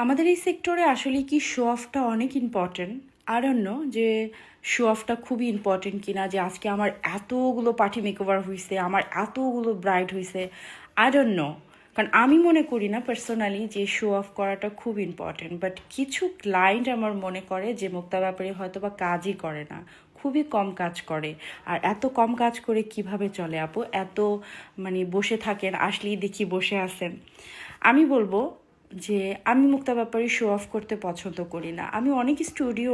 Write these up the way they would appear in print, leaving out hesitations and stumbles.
আমাদের এই সেক্টরে আসলে কি শো অফটা অনেক ইম্পর্টেন্ট। আই ডোন্ট নো যে শো অফটা খুবই ইম্পর্টেন্ট কিনা, যে আজকে আমার এতগুলো পার্টি মেকওভার হয়েছে, আমার এতগুলো ব্রাইড হয়েছে। আই ডোন্ট নো, কারণ আমি মনে করি না পার্সোনালি যে শো অফ করাটা খুব ইম্পর্টেন্ট। বাট কিছু ক্লায়েন্ট আমার মনে করে যে মুক্তা ব্যাপারে হয়তো বা কাজই করে না, খুবই কম কাজ করে। আর এত কম কাজ করে কিভাবে চলে আপু? এত মানে বসে থাকেন, আসলেই দেখি বসে আছেন। আমি বলবো যে আমি মুক্তা ব্যাপারে শো অফ করতে পছন্দ করি না। আমি অনেক স্টুডিও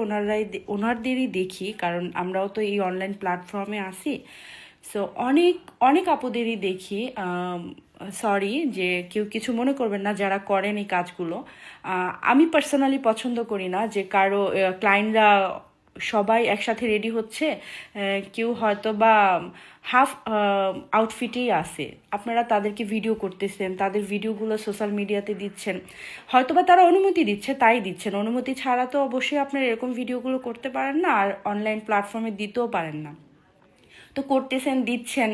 ওনারদেরই দেখি, কারণ আমরাও তো এই অনলাইন প্ল্যাটফর্মে আছি। সো অনেক অনেক আপুদেরই দেখি। সরি যে কেউ কিছু মনে করবেন না যারা করেন এই কাজগুলো। আমি পার্সোনালি পছন্দ করি না যে কারো ক্লায়েন্টরা সবাই একসাথে রেডি হচ্ছে, কেউ হয়তো বা হাফ আউটফিটেই আছে, আপনারা তাদেরকে ভিডিও করতেছেন, তাদের ভিডিওগুলো সোশ্যাল মিডিয়াতে দিচ্ছেন। হয়তোবা তারা অনুমতি দিচ্ছে তাই দিচ্ছেন, অনুমতি ছাড়া তো অবশ্যই আপনারা এরকম ভিডিওগুলো করতে পারেন না, আর অনলাইন প্ল্যাটফর্মে দিতেও পারেন না। তো করতেছেন, দিচ্ছেন।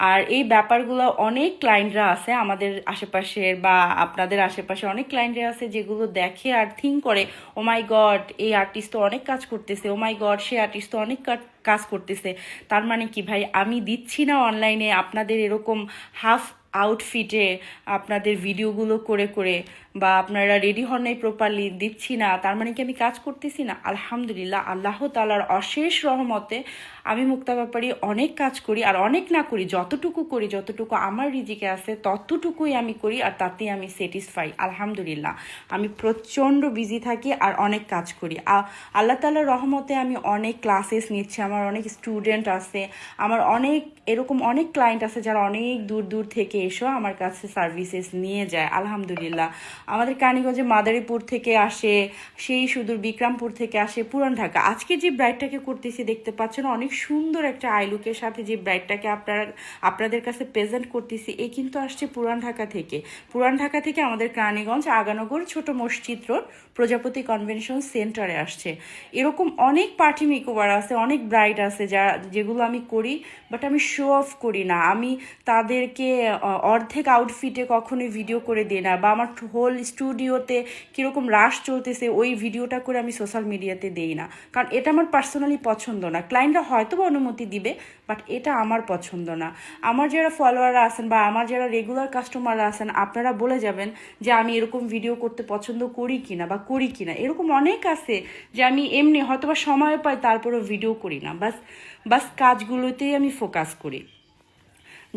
আর এই ব্যাপারগুলো অনেক ক্লায়েন্টরা আছে আমাদের আশেপাশের বা আপনাদের আশেপাশে, অনেক ক্লায়েন্টরা আছে যেগুলো দেখে আর থিঙ্ক করে, ও মাই গড এই আর্টিস্ট তো অনেক কাজ করতেছে, ও মাই গড সে আর্টিস্ট তো অনেক কাজ করতেছে। তার মানে কি ভাই, আমি দিচ্ছি না অনলাইনে আপনাদের এরকম হাফ আউটফিটে আপনাদের ভিডিওগুলো করে করে, বা আপনারা রেডি হন নাই প্রপারলি, দিচ্ছি না, তার মানে কি আমি কাজ করতেছি না? আলহামদুলিল্লাহ, আল্লাহ তাআলার অশেষ রহমতে আমি মুক্তা ব্যাপারে অনেক কাজ করি। আর অনেক না করি, যতটুকু করি, যতটুকু আমার রিজিকে আছে ততটুকুই আমি করি, আর তাতেই আমি স্যাটিসফাই আলহামদুলিল্লাহ। আমি প্রচণ্ড বিজি থাকি আর অনেক কাজ করি। আল্লাহ তাআলার রহমতে আমি অনেক ক্লাসেস নিচ্ছি, আমার অনেক স্টুডেন্ট আছে, আমার অনেক এরকম অনেক ক্লায়েন্ট আছে যারা অনেক দূর দূর থেকে এসো আমার কাছে সার্ভিসেস নিয়ে যায় আলহামদুলিল্লাহ। আমাদের কানিগঞ্জে মাদারীপুর থেকে আসে, সেই সুদূর বিক্রমপুর থেকে আসে, পুরান ঢাকা। আজকে যে ব্রাইডটাকে করতেছি দেখতে পাচ্ছেন, অনেক সুন্দর একটা আইলুকের সাথে যে ব্রাইডটাকে আপনাদের কাছে প্রেজেন্ট করতেছি, এ কিন্তু আসছে পুরান ঢাকা থেকে। পুরান ঢাকা থেকে আমাদের কানিগঞ্জ আগানগর ছোট মসজিদ রোড প্রজাপতি কনভেনশন সেন্টারে আসছে। এরকম অনেক পার্টি মেকওভার আছে, অনেক ব্রাইড আছে যেগুলো আমি করি, বাট আমি শো অফ করি না। আমি তাদেরকে অর্ধেক আউটফিটে কখনোই ভিডিও করে দিই না, বা আমার হোল স্টুডিওতে কীরকম রাশ চলতেছে ওই ভিডিওটা করে আমি সোশ্যাল মিডিয়াতে দিই না, কারণ এটা আমার পার্সোনালি পছন্দ না। ক্লায়েন্টরা হয়তো বা অনুমতি দিবে, বাট এটা আমার পছন্দ না। আমার যারা ফলোয়াররা আছেন বা আমার যারা রেগুলার কাস্টমাররা আছেন, আপনারা বলে যাবেন যে আমি এরকম ভিডিও করতে পছন্দ করি কিনা বা করি কিনা। এরকম অনেক আছে যে আমি এমনি হয়তো বা সময় পাই তারপরেও ভিডিও করি না, বাস কাজগুলোতেই আমি ফোকাস করি।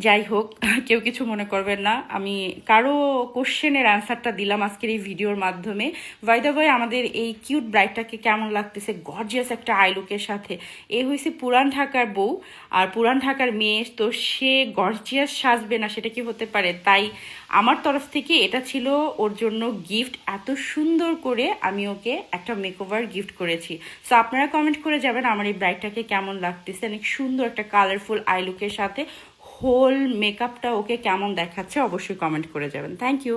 যাই হোক, কেউ কিছু মনে করবেন না, আমি কারো কোশ্চেনের অ্যান্সারটা দিলাম আজকের এই ভিডিওর মাধ্যমে। বাই দ্য ওয়ে, আমাদের এই কিউট ব্রাইডটাকে কেমন লাগতেছে গর্জিয়াস একটা আইলুকের সাথে? এ হয়েছে পুরান ঢাকার বউ আর পুরান ঢাকার মেয়ে, তো সে গর্জিয়াস সাজবে না সেটা কি হতে পারে? তাই আমার তরফ থেকে এটা ছিল ওর জন্য গিফট। এত সুন্দর করে আমি ওকে একটা মেকওভার গিফট করেছি। সো আপনারা কমেন্ট করে যাবেন আমার এই ব্রাইডটাকে কেমন লাগতেছে, অনেক সুন্দর একটা কালারফুল আইলুকের সাথে হোল মেকআপটা ওকে কেমন দেখাচ্ছে, অবশ্যই কমেন্ট করে যাবেন। Thank you.